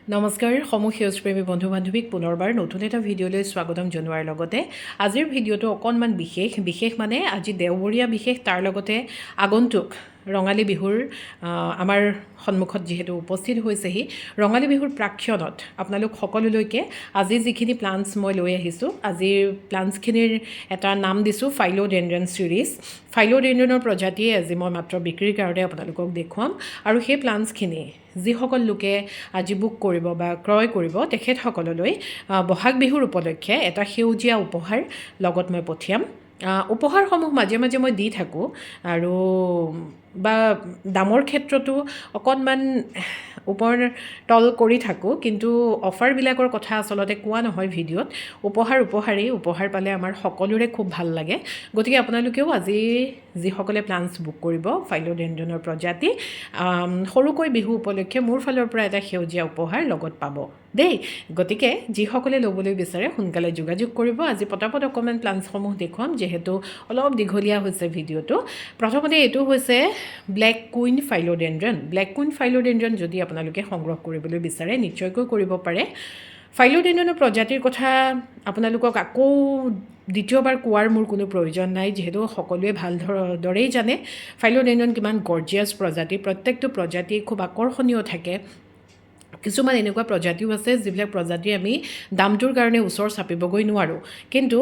নমস্কাৰ সমূহ সেউজপ্ৰেমী বন্ধু বান্ধৱীক পুনৰবাৰ নতুন এটা ভিডিঅ'লৈ স্বাগতম জনোৱাৰ লগতে আজিৰ ভিডিঅ'টো অকণমান বিশেষ মানে আজি দেওবৰীয়া বিশেষ তাৰ লগতে আগন্তুক ৰঙালী বিহুৰ আমাৰ সন্মুখত যিহেতু উপস্থিত হৈছেহি ৰঙালী বিহুৰ প্ৰাক্ষণত আপোনালোক সকলোলৈকে আজি যিখিনি প্লান্টছ মই লৈ আহিছোঁ আজিৰ প্লান্টছখিনিৰ এটা নাম দিছোঁ ফাইলোডেনড্ৰন ছিৰিজ ফাইলোডেনড্ৰনৰ প্ৰজাতিয়ে আজি মই মাত্ৰ বিক্ৰীৰ কাৰণে আপোনালোকক দেখুৱাম আৰু সেই প্লান্টছখিনি যিসকল লোকে আজি বুক কৰিব বা ক্ৰয় কৰিব তেখেতসকললৈ বহাগ বিহুৰ উপলক্ষে এটা সেউজীয়া উপহাৰ লগত মই পঠিয়াম উপহাৰসমূহ মাজে মাজে মই দি থাকোঁ আৰু বা দামৰ ক্ষেত্ৰতো অকণমান ওপৰ তল কৰি থাকোঁ কিন্তু অফাৰবিলাকৰ কথা আচলতে কোৱা নহয় ভিডিঅ'ত উপহাৰ পালে আমাৰ সকলোৰে খুব ভাল লাগে গতিকে আপোনালোকেও আজি যিসকলে প্লান্টছ বুক কৰিব ফাইলোডেনড্ৰনৰ প্ৰজাতি সৰুকৈ বিহু উপলক্ষে মোৰ ফালৰ পৰা এটা সেউজীয়া উপহাৰ লগত পাব দেই গতিকে যিসকলে ল'বলৈ বিচাৰে সোনকালে যোগাযোগ কৰিব আজি পটাপট অকণমান প্লান্টছসমূহ দেখুৱাম যিহেতু অলপ দীঘলীয়া হৈছে ভিডিঅ'টো প্ৰথমতে এইটো হৈছে ব্লেক কুইন ফাইলোডেনড্ৰন যদি আপোনালোকে সংগ্ৰহ কৰিবলৈ বিচাৰে নিশ্চয়কৈ কৰিব পাৰে ফাইলোডেনড্ৰনৰ প্ৰজাতিৰ কথা আপোনালোকক আকৌ দ্বিতীয়বাৰ কোৱাৰ মোৰ কোনো প্ৰয়োজন নাই যিহেতু সকলোৱে ভালদৰেই জানে ফাইলোডেনড্ৰন কিমান গৰ্জিয়াছ প্ৰজাতি প্ৰত্যেকটো প্ৰজাতি খুব আকৰ্ষণীয় থাকে কিছুমান এনেকুৱা প্ৰজাতিও আছে যিবিলাক প্ৰজাতি আমি দামটোৰ কাৰণে ওচৰ চাপিবগৈ নোৱাৰোঁ কিন্তু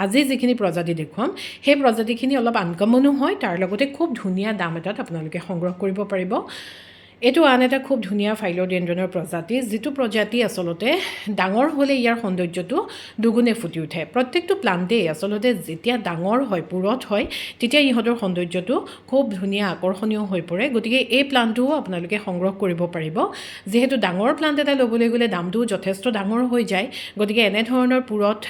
আজি যিখিনি প্ৰজাতি দেখুৱাম সেই প্ৰজাতিখিনি অলপ আনকমনো হয় তাৰ লগতে খুব ধুনীয়া দাম এটাত আপোনালোকে সংগ্ৰহ কৰিব পাৰিব এইটো আন এটা খুব ধুনীয়া ফাইলোডেনড্ৰনৰ প্ৰজাতি যিটো প্ৰজাতি আচলতে ডাঙৰ হ'লে ইয়াৰ সৌন্দৰ্যটো দুগুণে ফুটি উঠে প্ৰত্যেকটো প্লাণ্টেই আচলতে যেতিয়া ডাঙৰ হয় পুৰঠ হয় তেতিয়া ইহঁতৰ সৌন্দৰ্যটো খুব ধুনীয়া আকৰ্ষণীয় হৈ পৰে গতিকে এই প্লাণ্টটোও আপোনালোকে সংগ্ৰহ কৰিব পাৰিব যিহেতু ডাঙৰ প্লাণ্ট এটা ল'বলৈ গ'লে দামটোও যথেষ্ট ডাঙৰ হৈ যায় গতিকে এনেধৰণৰ পুৰঠ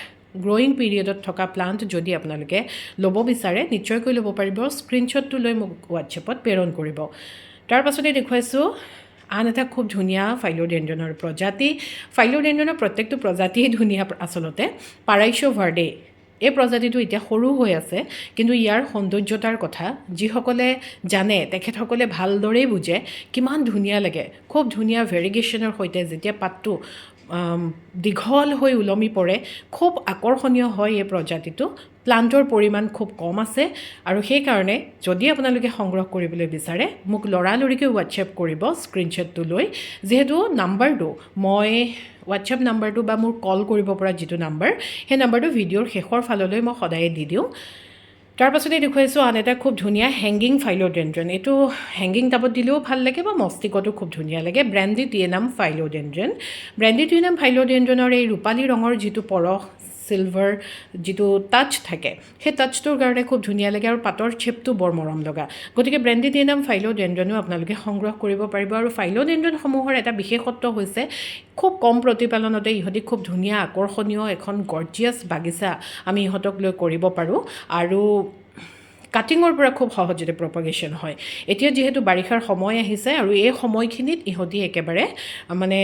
গ্ৰ'য়িং পিৰিয়ডত থকা প্লাণ্ট যদি আপোনালোকে ল'ব বিচাৰে নিশ্চয়কৈ ল'ব পাৰিব স্ক্ৰীনশ্বটটো লৈ মোক হোৱাটছএপত প্ৰেৰণ কৰিব তাৰ পাছতে দেখুৱাইছোঁ আন এটা খুব ধুনীয়া ফাইলোডেনড্ৰনৰ প্ৰজাতি ফাইলোডেনড্ৰনৰ প্ৰত্যেকটো প্ৰজাতিয়েই ধুনীয়া আচলতে পাৰাইছো ভাৰ্ডে এই প্ৰজাতিটো এতিয়া সৰু হৈ আছে কিন্তু ইয়াৰ সৌন্দৰ্যতাৰ কথা যিসকলে জানে তেখেতসকলে ভালদৰেই বুজে কিমান ধুনীয়া লাগে খুব ধুনীয়া ভেৰিগেশ্যনৰ সৈতে যেতিয়া পাতটো দীঘল হৈ ওলমি পৰে খুব আকৰ্ষণীয় হয় এই প্ৰজাতিটো প্লাণ্টৰ পৰিমাণ খুব কম আছে আৰু সেইকাৰণে যদি আপোনালোকে সংগ্ৰহ কৰিবলৈ বিচাৰে মোক লৰালৰিকৈ হোৱাটছএপ কৰিব স্ক্ৰীনশ্বটটো লৈ যিহেতু নাম্বাৰটো মই হোৱাটছএপ নাম্বাৰটো বা মোৰ কল কৰিব পৰা যিটো নাম্বাৰ সেই নাম্বাৰটো ভিডিঅ'ৰ শেষৰ ফাললৈ মই সদায়ে দি দিওঁ তাৰ পাছতে দেখুৱাইছোঁ আন এটা খুব ধুনীয়া হেংগিং ফাইলোডেনড্ৰন এইটো হেংগিং টাবত দিলেও ভাল লাগে বা মষ্টিকতো খুব ধুনীয়া লাগে ব্ৰেণ্ডিটিয়েনাম ফাইলোডেনড্ৰনৰ এই ৰূপালী ৰঙৰ যিটো পৰশ চিলভাৰ যিটো টাচ থাকে সেই টাচটোৰ কাৰণে খুব ধুনীয়া লাগে আৰু পাতৰ চেপটো বৰ মৰম লগা গতিকে ব্ৰেণ্ডিটিয়েনাম ফাইলোডেনড্ৰনো আপোনালোকে সংগ্ৰহ কৰিব পাৰিব আৰু ফাইলোডেনড্ৰনসমূহৰ এটা বিশেষত্ব হৈছে খুব কম প্ৰতিপালনতে ইহঁতি খুব ধুনীয়া আকৰ্ষণীয় এখন গৰ্জিয়াছ বাগিচা আমি ইহঁতক লৈ কৰিব পাৰোঁ আৰু কাটিঙৰ পৰা খুব সহজতে প্ৰপাগেশ্যন হয় এতিয়া যিহেতু বাৰিষাৰ সময় আহিছে আৰু এই সময়খিনিত ইহঁতি একেবাৰে মানে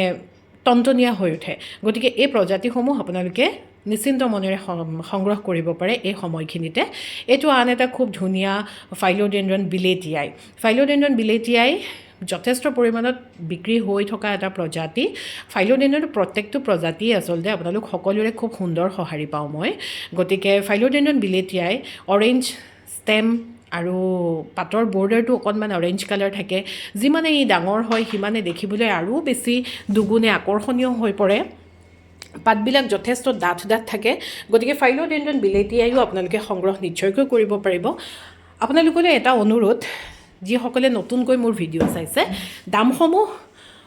টনটনীয়া হৈ উঠে গতিকে এই প্ৰজাতিসমূহ আপোনালোকে নিশ্চিন্ত মনেৰে সংগ্ৰহ কৰিব পাৰে এই সময়খিনিতে এইটো আন এটা খুব ধুনীয়া ফাইলোডেনড্ৰন বিলেটিয়াই যথেষ্ট পৰিমাণত বিক্ৰী হৈ থকা এটা প্ৰজাতি ফাইলোডেনড্ৰনৰ প্ৰত্যেকটো প্ৰজাতিয়ে আচলতে আপোনালোক সকলোৰে খুব সুন্দৰ সঁহাৰি পাওঁ মই গতিকে ফাইলোডেনড্ৰন বিলেটিয়াই অৰেঞ্জ ষ্টেম আৰু পাতৰ বৰ্ডাৰটো অকণমান অৰেঞ্জ কালাৰ থাকে যিমানে ই ডাঙৰ হয় সিমানে দেখিবলৈ আৰু বেছি দুগুণে আকৰ্ষণীয় হৈ পৰে পাতবিলাক যথেষ্ট ডাঠ থাকে গতিকে ফাইলোডেনড্ৰন বিলেটিয়াইও আপোনালোকে সংগ্ৰহ নিশ্চয়কৈ কৰিব পাৰিব আপোনালোকলৈ এটা অনুৰোধ যিসকলে নতুনকৈ মোৰ ভিডিঅ' চাইছে দামসমূহ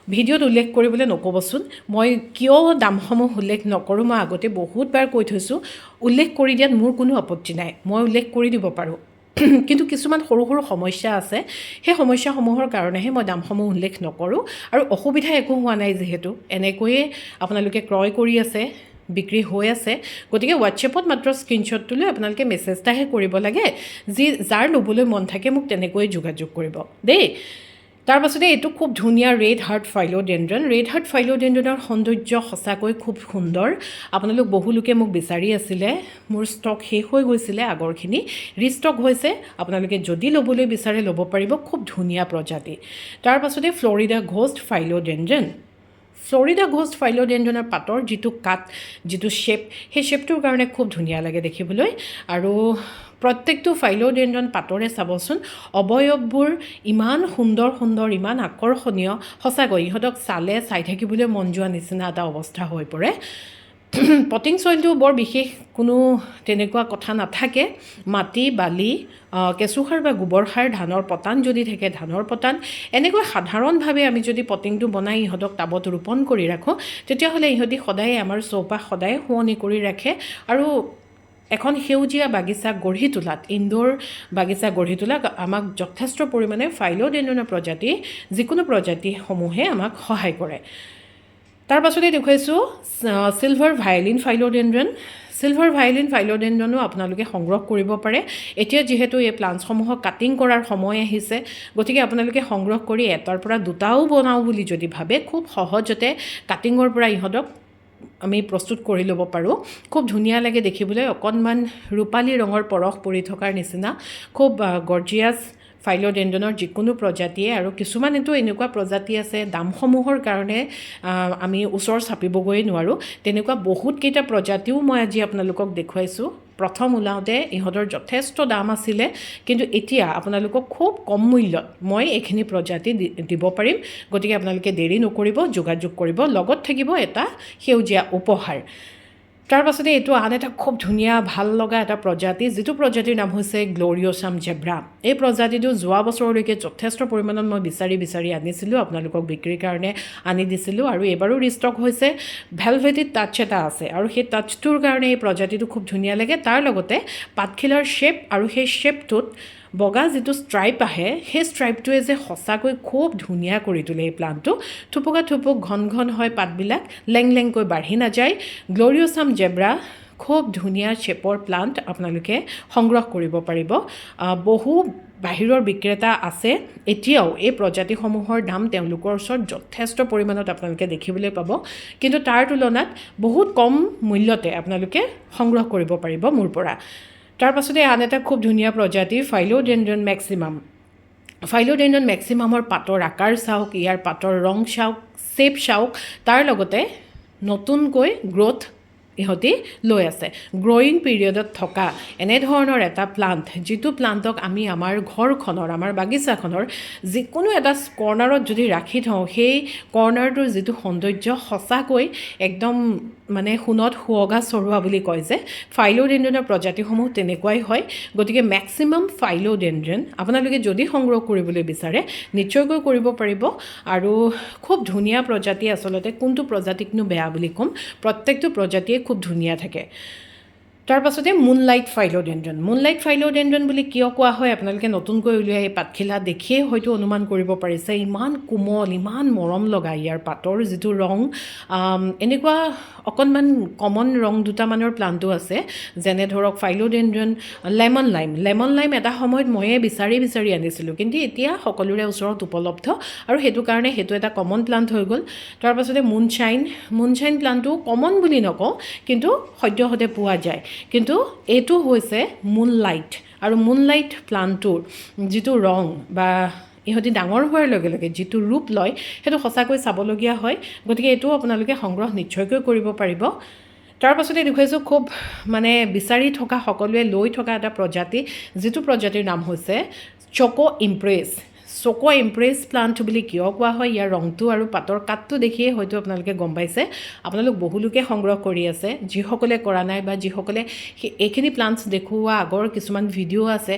ভিডিঅ'ত উল্লেখ কৰিবলৈ নক'বচোন মই কিয় দামসমূহ উল্লেখ নকৰোঁ মই আগতে বহুতবাৰ কৈ থৈছোঁ উল্লেখ কৰি দিয়াত মোৰ কোনো আপত্তি নাই মই উল্লেখ কৰি দিব পাৰোঁ কিন্তু কিছুমান সৰু সমস্যা আছে সেই সমস্যাসমূহৰ কাৰণেহে মই দামসমূহ উল্লেখ নকৰোঁ আৰু অসুবিধা একো হোৱা নাই যিহেতু এনেকৈয়ে আপোনালোকে ক্ৰয় কৰি আছে বিক্ৰী হৈ আছে গতিকে হোৱাটছএপত মাত্ৰ স্ক্ৰীনশ্বটটো লৈ আপোনালোকে মেছেজ এটাহে কৰিব লাগে যাৰ ল'বলৈ মন থাকে মোক তেনেকৈয়ে যোগাযোগ কৰিব দেই তাৰ পাছতে এইটো খুব ধুনীয়া ৰেড হাৰ্ট ফাইলোডেনড্ৰনৰ সৌন্দৰ্য সঁচাকৈ খুব সুন্দৰ আপোনালোক বহু লোকে মোক বিচাৰি আছিলে মোৰ ষ্টক শেষ হৈ গৈছিলে আগৰখিনি ৰিষ্টক হৈছে আপোনালোকে যদি ল'বলৈ বিচাৰে ল'ব পাৰিব খুব ধুনীয়া প্ৰজাতি তাৰ পাছতে ফ্লৰিডা ঘোষ্ট ফ্লৰিডা ঘোষ্ট ফাইলোডেণ্ড্ৰনৰ পাতৰ যিটো কাট, যিটো শ্বেপ, সেই শ্বেপটোৰ কাৰণে খুব ধুনীয়া লাগে দেখিবলৈ। আৰু প্ৰত্যেকটো ফাইলোডেণ্ড্ৰন পাতৰে চাবচোন অৱয়ৱবোৰ ইমান সুন্দৰ সুন্দৰ, ইমান আকৰ্ষণীয়, সঁচাকৈ ইহঁতক চাই থাকিবলৈ মন যোৱা নিচিনা এটা অৱস্থা হৈ পৰে। পটিং চইলটো বৰ বিশেষ কোনো তেনেকুৱা কথা নাথাকে। মাটি, বালি, কেঁচুসাৰ বা গোবৰ সাৰ, ধানৰ পতান যদি থাকে ধানৰ পতান, এনেকৈ সাধাৰণভাৱে আমি যদি পটিংটো বনাই ইহঁতক টাবত ৰোপণ কৰি ৰাখোঁ, তেতিয়াহ'লে ইহঁতি সদায় আমাৰ চৌপাশ সদায় শুৱনি কৰি ৰাখে। আৰু এখন সেউজীয়া বাগিচা গঢ়ি তোলাত, ইনডোৰ বাগিচা গঢ়ি তোলাত আমাক যথেষ্ট পৰিমাণে ফাইলোডেণ্ড্ৰনৰ প্ৰজাতি, যিকোনো প্ৰজাতিসমূহে আমাক সহায় কৰে। তাৰ পাছতে দেখুৱাইছোঁ চিলভাৰ ভায়লিন ফাইলোডেণ্ড্ৰন। চিলভাৰ ভায়লিন ফাইলোডেণ্ড্ৰনো আপোনালোকে সংগ্ৰহ কৰিব পাৰে। এতিয়া যিহেতু এই প্লাণ্টসমূহক কাটিং কৰাৰ সময় আহিছে, গতিকে আপোনালোকে সংগ্ৰহ কৰি এটাৰ পৰা দুটাও বনাওঁ বুলি যদি ভাবে, খুব সহজতে কাটিঙৰ পৰা ইহঁতক আমি প্ৰস্তুত কৰি ল'ব পাৰোঁ। খুব ধুনীয়া লাগে দেখিবলৈ, অকণমান ৰূপালী ৰঙৰ পৰশ পৰি থকাৰ নিচিনা, খুব গৰ্জিয়াছ ফাইলোডেণ্ড্ৰনৰ যিকোনো প্ৰজাতিয়ে। আৰু কিছুমানেতো এনেকুৱা প্ৰজাতি আছে দামসমূহৰ কাৰণে আমি ওচৰ চাপিবগৈ নোৱাৰোঁ, তেনেকুৱা বহুতকেইটা প্ৰজাতিও মই আজি আপোনালোকক দেখুৱাইছোঁ। প্ৰথম ওলাওঁতে ইহঁতৰ যথেষ্ট দাম আছিলে, কিন্তু এতিয়া আপোনালোকক খুব কম মূল্যত মই এইখিনি প্ৰজাতি দিব পাৰিম। গতিকে আপোনালোকে দেৰি নকৰিব, যোগাযোগ কৰিব, লগত থাকিব এটা সেউজীয়া উপহাৰ। তাৰ পাছতে এইটো আন এটা খুব ধুনীয়া ভাল লগা এটা প্ৰজাতি, যিটো প্ৰজাতিৰ নাম হৈছে গ্ল'ৰিয়ছাম জেব্ৰা। এই প্ৰজাতিটো যোৱা বছৰলৈকে যথেষ্ট পৰিমাণত মই বিচাৰি আনিছিলোঁ, আপোনালোকক বিক্ৰীৰ কাৰণে আনি দিছিলোঁ। আৰু এইবাৰো ৰিষ্টক হৈছে। ভেলভেটি টাচ এটা আছে, আৰু সেই টাচটোৰ কাৰণে এই প্ৰজাতিটো খুব ধুনীয়া লাগে। তাৰ লগতে পাতখিলাৰ শ্বেপ, আৰু সেই শ্বেপটোত বগা যিটো ষ্ট্ৰাইপ আহে, সেই ষ্ট্ৰাইপটোৱে যে সঁচাকৈ খুব ধুনীয়া কৰি তোলে এই প্লাণ্টটো। থুপুকা থুপুক ঘন ঘন হয় পাতবিলাক, লেংকৈ বাঢ়ি নাযায়। গ্ল'ৰিয়ছাম জেব্ৰা খুব ধুনীয়া শ্বেপৰ প্লাণ্ট, আপোনালোকে সংগ্ৰহ কৰিব পাৰিব। বহু বাহিৰৰ বিক্ৰেতা আছে, এতিয়াও এই প্ৰজাতিসমূহৰ দাম তেওঁলোকৰ ওচৰত যথেষ্ট পৰিমাণত আপোনালোকে দেখিবলৈ পাব, কিন্তু তাৰ তুলনাত বহুত কম মূল্যতে আপোনালোকে সংগ্ৰহ কৰিব পাৰিব মোৰ পৰা। তাৰ পাছতে আন এটা খুব ধুনীয়া প্ৰজাতি ফাইলোডেণ্ড্ৰন মেক্সিমাম। ফাইলোডেণ্ড্ৰন মেক্সিমামৰ পাতৰ আকাৰ চাওক, ইয়াৰ পাতৰ ৰং চাওক, শ্বেপ চাওক, তাৰ লগতে নতুনকৈ গ্ৰ'থ ইহঁতি লৈ আছে। গ্ৰ'য়িং পিৰিয়ডত থকা এনেধৰণৰ এটা প্লাণ্ট, যিটো প্লাণ্টক আমি আমাৰ ঘৰখনৰ, আমাৰ বাগিচাখনৰ যিকোনো এটা কৰ্ণাৰত যদি ৰাখি থওঁ, সেই কৰ্ণাৰটোৰ যিটো সৌন্দৰ্য সঁচাকৈ একদম মানে সোণত সুৱগা চৰোৱা বুলি কয় যে, ফাইলোডেণ্ড্ৰনৰ প্ৰজাতিসমূহ তেনেকুৱাই হয়। গতিকে মেক্সিমাম ফাইলোডেণ্ড্ৰন আপোনালোকে যদি সংগ্ৰহ কৰিবলৈ বিচাৰে নিশ্চয়কৈ কৰিব পাৰিব। আৰু খুব ধুনীয়া প্ৰজাতি, আচলতে কোনটো প্ৰজাতিকনো বেয়া বুলি ক'ম, প্ৰত্যেকটো প্ৰজাতিয়ে খুব ধুনীয়া থাকে। তাৰ পাছতে মুনলাইট ফাইলোডেণ্ড্ৰন। মুনলাইট ফাইলোডেণ্ড্ৰন বুলি কিয় কোৱা হয়, আপোনালোকে নতুনকৈ উলিওৱা এই পাতখিলা দেখিয়ে হয়তো অনুমান কৰিব পাৰিছে, ইমান কোমল, ইমান মৰম লগা ইয়াৰ পাতৰ যিটো ৰং। এনেকুৱা অকণমান কমন ৰং দুটামানৰ প্লাণ্টো আছে, যেনে ধৰক ফাইলোডেণ্ড্ৰন লেমন লাইম এটা সময়ত ময়ে বিচাৰি আনিছিলোঁ, কিন্তু এতিয়া সকলোৰে ওচৰত উপলব্ধ, আৰু সেইটো কাৰণে সেইটো এটা কমন প্লাণ্ট হৈ গ'ল। তাৰ পাছতে মুনশ্বাইন প্লাণ্টটো কমন বুলি নকওঁ, কিন্তু সদ্যহতে পোৱা যায়, কিন্তু এইটো হৈছে মুনলাইট। আৰু মুনলাইট প্লাণ্টটোৰ যিটো ৰং বা ইহঁতি ডাঙৰ হোৱাৰ লগে লগে যিটো ৰূপ লয়, সেইটো সঁচাকৈ চাবলগীয়া হয়। গতিকে এইটো আপোনালোকে সংগ্ৰহ নিশ্চয়কৈ কৰিব পাৰিব। তাৰ পাছতে দেখুৱাইছোঁ খুব মানে বিচাৰি থকা, সকলোৱে লৈ থকা এটা প্ৰজাতি, যিটো প্ৰজাতিৰ নাম হৈছে choco impress. Choco impress plant বুলি কিয় কোৱা হয়, ইয়াৰ ৰংটো আৰু পাতৰ কাটটো দেখিয়ে হয়তো আপোনালোকে গম পাইছে। আপোনালোক বহুলোকে সংগ্ৰহ কৰি আছে, যিসকলে কৰা নাই বা যিসকলে এইখিনি প্লাণ্টছ দেখুওৱা আগৰ কিছুমান ভিডিঅ' আছে,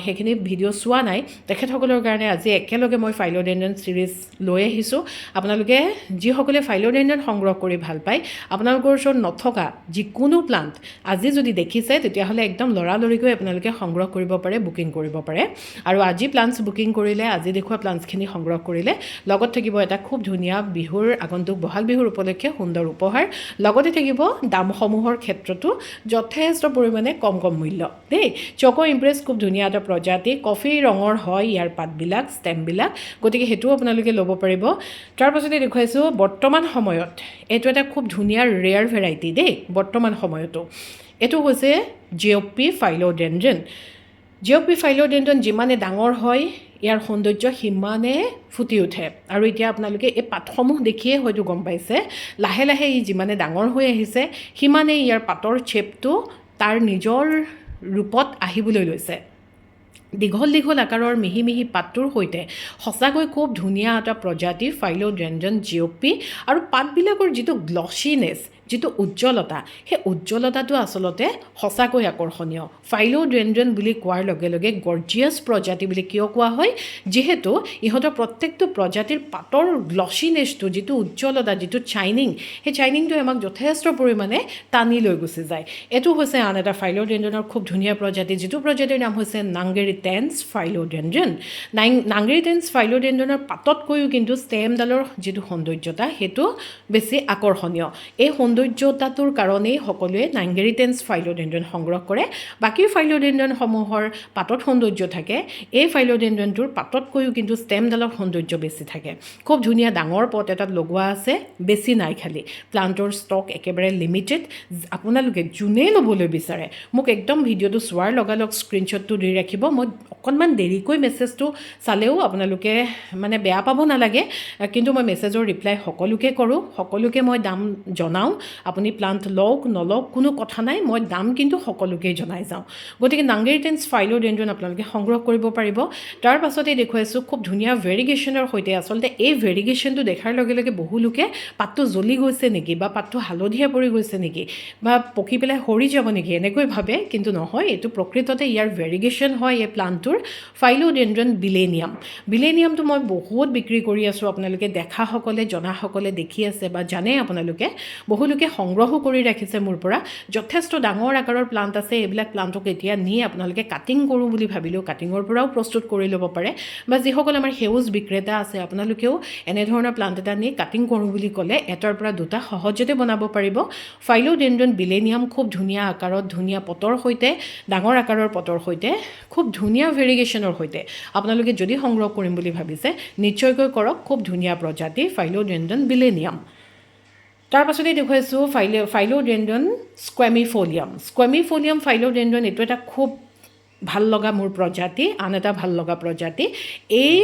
সেইখিনি ভিডিঅ' চোৱা নাই, তেখেতসকলৰ কাৰণে আজি একেলগে মই ফাইলোডেণ্ড্ৰন ছিৰিজ লৈ আহিছোঁ। আপোনালোকে যিসকলে ফাইলোডেণ্ড্ৰন সংগ্ৰহ কৰি ভাল পায়, আপোনালোকৰ ওচৰত নথকা যিকোনো প্লাণ্ট আজি যদি দেখিছে, তেতিয়াহ'লে একদম লৰালৰিকৈ আপোনালোকে সংগ্ৰহ কৰিব পাৰে, বুকিং কৰিব পাৰে। আৰু আজি প্লাণ্টছ বুকিং কৰিলে, আজি দেখুওৱা প্লাণ্টছখিনি সংগ্ৰহ কৰিলে লগত থাকিব এটা খুব ধুনীয়া বিহুৰ আগন্তুক বহাগ বিহুৰ উপলক্ষে সুন্দৰ উপহাৰ, লগতে থাকিব দামসমূহৰ ক্ষেত্ৰতো যথেষ্ট পৰিমাণে কম মূল্য দেই। চকো ইমপ্ৰেছ খুব ধুনীয়া এটা প্ৰজাতি, কফি ৰঙৰ হয় ইয়াৰ পাতবিলাক, ষ্টেমবিলাক, গতিকে সেইটোও আপোনালোকে ল'ব পাৰিব। তাৰ পাছতে দেখুৱাইছোঁ বৰ্তমান সময়ত এইটো এটা খুব ধুনীয়া ৰেয়াৰ ভেৰাইটি দেই, বৰ্তমান সময়তো এইটো হৈছে জিঅ'পি ফাইলোডেণ্ড্ৰন। জিঅ'পি ফাইলোডেণ্ড্ৰন যিমানে ডাঙৰ হয় ইয়াৰ সৌন্দৰ্য সিমানে ফুটি উঠে আৰু এতিয়া আপোনালোকে এই পাতসমূহ দেখিয়ে হয়তো গম পাইছে লাহে লাহে ই যিমানে ডাঙৰ হৈ আহিছে সিমানে ইয়াৰ পাতৰ শ্বেপটো তাৰ নিজৰ ৰূপত আহিবলৈ লৈছে দীঘল দীঘল আকাৰৰ মিহি মিহি পাতটোৰ সৈতে সঁচাকৈ খুব ধুনীয়া এটা প্ৰজাতি ফাইলোডেণ্ড্ৰন জিঅ'পি আৰু পাতবিলাকৰ যিটো গ্লছিনেছ যিটো উজ্জ্বলতা সেই উজ্জ্বলতাটো আচলতে সঁচাকৈ আকৰ্ষণীয় ফাইলোডেণ্ড্ৰন বুলি কোৱাৰ লগে লগে গৰ্জিয়াছ প্ৰজাতি বুলি কিয় কোৱা হয় যিহেতু ইহঁতৰ প্ৰত্যেকটো প্ৰজাতিৰ পাতৰ গ্লছিনেছটো যিটো উজ্জ্বলতা যিটো শ্বাইনিং সেই শ্বাইনিংটোৱে আমাক যথেষ্ট পৰিমাণে টানি লৈ গুচি যায় এইটো হৈছে আন এটা ফাইলোডেণ্ড্ৰনৰ খুব ধুনীয়া প্ৰজাতি যিটো প্ৰজাতিৰ নাম হৈছে নাংগেৰিটেন্স ফাইলোডেণ্ড্ৰন নাংগেৰিটেন্স ফাইলোডেণ্ড্ৰনৰ পাততকৈও কিন্তু ষ্টেমডালৰ যিটো সৌন্দৰ্যতা সেইটো বেছি আকৰ্ষণীয় এই সৌন্দৰ্যতাটোৰ কাৰণেই সকলোৱে নাংগেৰিটেন্স ফাইলোডেণ্ড্ৰন সংগ্ৰহ কৰে বাকী ফাইলোডেণ্ড্ৰনসমূহৰ পাতত সৌন্দৰ্য থাকে এই ফাইলোডেণ্ড্ৰনটোৰ পাততকৈও কিন্তু ষ্টেমডালৰ সৌন্দৰ্য বেছি থাকে খুব ধুনীয়া ডাঙৰ পট এটাত লগোৱা আছে বেছি নাই খালি প্লাণ্টৰ ষ্টক একেবাৰে লিমিটেড আপোনালোকে যোনে ল'বলৈ বিচাৰে মোক একদম ভিডিঅ'টো চোৱাৰ লগালগ স্ক্ৰীনশ্বটটো দি ৰাখিব মই অকণমান দেৰিকৈ মেছেজটো চালেও আপোনালোকে মানে বেয়া পাব নালাগে কিন্তু মই মেছেজৰ ৰিপ্লাই সকলোকে কৰোঁ সকলোকে মই দাম জনাওঁ আপুনি প্লাণ্ট লওক নলওক কোনো কথা নাই মই দাম কিন্তু সকলোকেই জনাই যাওঁ গতিকে নাংগেৰিটেন্স ফাইলোডেণ্ড্ৰন আপোনালোকে সংগ্ৰহ কৰিব পাৰিব তাৰ পাছতে দেখুৱাইছোঁ খুব ধুনীয়া ভেৰিগেশ্যনৰ সৈতে আচলতে এই ভেৰিগেশ্যনটো দেখাৰ লগে লগে বহু লোকে পাতটো জ্বলি গৈছে নেকি বা পাতটো হালধীয়া পৰি গৈছে নেকি বা পকি পেলাই সৰি যাব নেকি এনেকৈ ভাবে কিন্তু নহয় এইটো প্ৰকৃততে ইয়াৰ ভেৰিগেশ্যন হয় এই প্লাণ্টটোৰ ফাইলোডেণ্ড্ৰন বিলেনিয়ামটো মই বহুত বিক্ৰী কৰি আছোঁ আপোনালোকে দেখাসকলে জনাসকলে দেখি আছে বা জানে আপোনালোকে বহুলোকে সংগ্ৰহো কৰি ৰাখিছে মোৰ পৰা যথেষ্ট ডাঙৰ আকাৰৰ প্লাণ্ট আছে এইবিলাক প্লাণ্টক এতিয়া নি আপোনালোকে কাটিং কৰোঁ বুলি ভাবিলেও কাটিঙৰ পৰাও প্ৰস্তুত কৰি ল'ব পাৰে বা যিসকল আমাৰ সেউজ বিক্ৰেতা আছে আপোনালোকেও এনেধৰণৰ প্লাণ্ট এটা নি কাটিং কৰোঁ বুলি ক'লে এটাৰ পৰা দুটা সহজতে বনাব পাৰিব ফাইলোডেণ্ড্ৰন বিলেনিয়াম খুব ধুনীয়া আকাৰত ধুনীয়া পটৰ সৈতে ডাঙৰ আকাৰৰ পটৰ সৈতে খুব ধুনীয়া ভেৰিগেশ্যনৰ সৈতে আপোনালোকে যদি সংগ্ৰহ কৰিম বুলি ভাবিছে নিশ্চয়কৈ কৰক খুব ধুনীয়া প্ৰজাতি ফাইলোডেণ্ড্ৰন বিলেনিয়াম তাৰ পাছতে দেখুৱাইছোঁ ফাইলোডেণ্ড্ৰন স্কুৱেমিফলিয়াম ফাইলোডেণ্ড্ৰন এইটো এটা খুব ভাল লগা মোৰ প্ৰজাতি আন এটা ভাল লগা প্ৰজাতি এই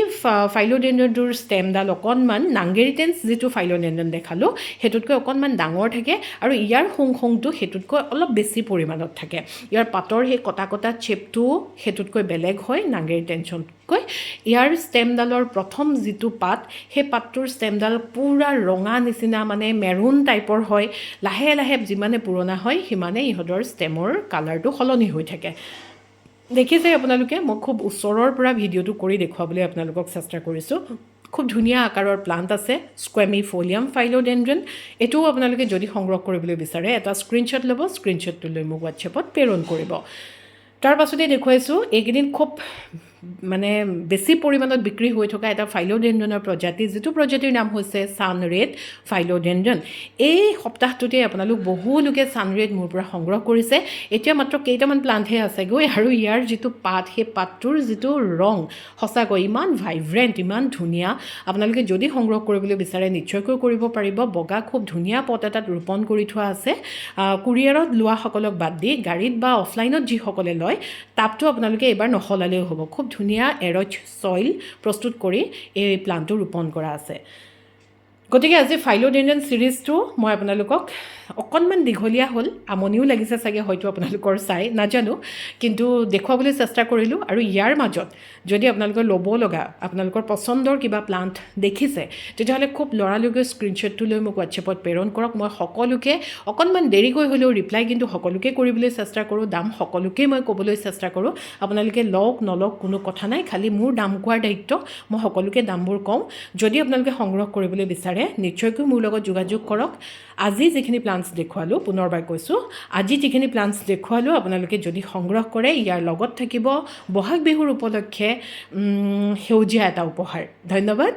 ফাইলোডেণ্ড্ৰনটোৰ ষ্টেমডাল অকণমান নাংগেৰিটেন্স যিটো ফাইলোডেণ্ড্ৰন দেখালোঁ সেইটোতকৈ অকণমান ডাঙৰ থাকে আৰু ইয়াৰ শুংটো সেইটোতকৈ অলপ বেছি পৰিমাণত থাকে ইয়াৰ পাতৰ সেই কটা কটা শ্বেপটো সেইটোতকৈ বেলেগ হয় নাংগেৰিটেন্সতকৈ ইয়াৰ ষ্টেমডালৰ প্ৰথম যিটো পাত সেই পাতটোৰ ষ্টেমডাল পূৰা ৰঙা নিচিনা মানে মেৰুণ টাইপৰ হয় লাহে লাহে যিমানে পুৰণা হয় সিমানে ইহঁতৰ ষ্টেমৰ কালাৰটো সলনি হৈ থাকে দেখিছে আপোনালোকে মই খুব ওচৰৰ পৰা ভিডিঅ'টো কৰি দেখুৱাবলৈ আপোনালোকক চেষ্টা কৰিছোঁ খুব ধুনীয়া আকাৰৰ প্লাণ্ট আছে স্কুৱেমিফলিয়াম ফাইলোডেণ্ড্ৰন এইটোও আপোনালোকে যদি সংগ্ৰহ কৰিবলৈ বিচাৰে এটা স্ক্ৰীনশ্বট ল'ব স্ক্ৰীনশ্বটটো লৈ মোক হোৱাটছএপত প্ৰেৰণ কৰিব তাৰ পাছতে দেখুৱাইছোঁ এইকেইদিন খুব মানে বেছি পৰিমাণত বিক্ৰী হৈ থকা এটা ফাইলোডেণ্ড্ৰনৰ প্ৰজাতি যিটো প্ৰজাতিৰ নাম হৈছে ছানৰেড ফাইলোডেণ্ড্ৰন এই সপ্তাহটোতে আপোনালোক বহু লোকে ছানৰেড মোৰ পৰা সংগ্ৰহ কৰিছে এতিয়া মাত্ৰ কেইটামান প্লাণ্টহে আছেগৈ আৰু ইয়াৰ যিটো পাত সেই পাতটোৰ যিটো ৰং সঁচাকৈ ইমান ভাইব্ৰেণ্ট ইমান ধুনীয়া আপোনালোকে যদি সংগ্ৰহ কৰিবলৈ বিচাৰে নিশ্চয়কৈ কৰিব পাৰিব বগা খুব ধুনীয়া পট এটাত ৰোপণ কৰি থোৱা আছে কুৰিয়াৰত লোৱাসকলক বাদ দি গাড়ীত বা অফলাইনত যিসকলে লয় তাপটো আপোনালোকে এবাৰ নসলালেও হ'ব খুব ধুনীয়া এৰজ ছইল প্ৰস্তুত কৰি এই প্লাণ্টটো ৰোপণ কৰা আছে গতিকে আজি ফাইলোডেণ্ড্ৰন ছিৰিজটো মই আপোনালোকক অকণমান দীঘলীয়া হ'ল আমনিও লাগিছে চাগে হয়তো আপোনালোকৰ চাই নাজানো কিন্তু দেখুৱাবলৈ চেষ্টা কৰিলোঁ আৰু ইয়াৰ মাজত যদি আপোনালোকৰ ল'ব লগা আপোনালোকৰ পচন্দৰ কিবা প্লাণ্ট দেখিছে তেতিয়াহ'লে খুব লৰালৰিকৈ স্ক্ৰীনশ্বটটো লৈ মোক হোৱাটছএপত প্ৰেৰণ কৰক মই সকলোকে অকণমান দেৰিকৈ হ'লেও ৰিপ্লাই কিন্তু সকলোকে কৰিবলৈ চেষ্টা কৰোঁ দাম সকলোকেই মই ক'বলৈ চেষ্টা কৰোঁ আপোনালোকে লওক নলওক কোনো কথা নাই খালি মোৰ দাম কোৱাৰ দায়িত্ব মই সকলোকে দামবোৰ কওঁ যদি আপোনালোকে সংগ্ৰহ কৰিবলৈ বিচাৰে নিশ্চয়কৈ মোৰ লগত যোগাযোগ কৰক আজি যিখিনি প্লাণ্টছ দেখুৱালোঁ পুনৰবাৰ কৈছোঁ আজি যিখিনি প্লাণ্টছ দেখুৱালোঁ আপোনালোকে যদি সংগ্ৰহ কৰে ইয়াৰ লগত থাকিব বহাগ বিহুৰ উপলক্ষে সেউজীয়া এটা উপহাৰ ধন্যবাদ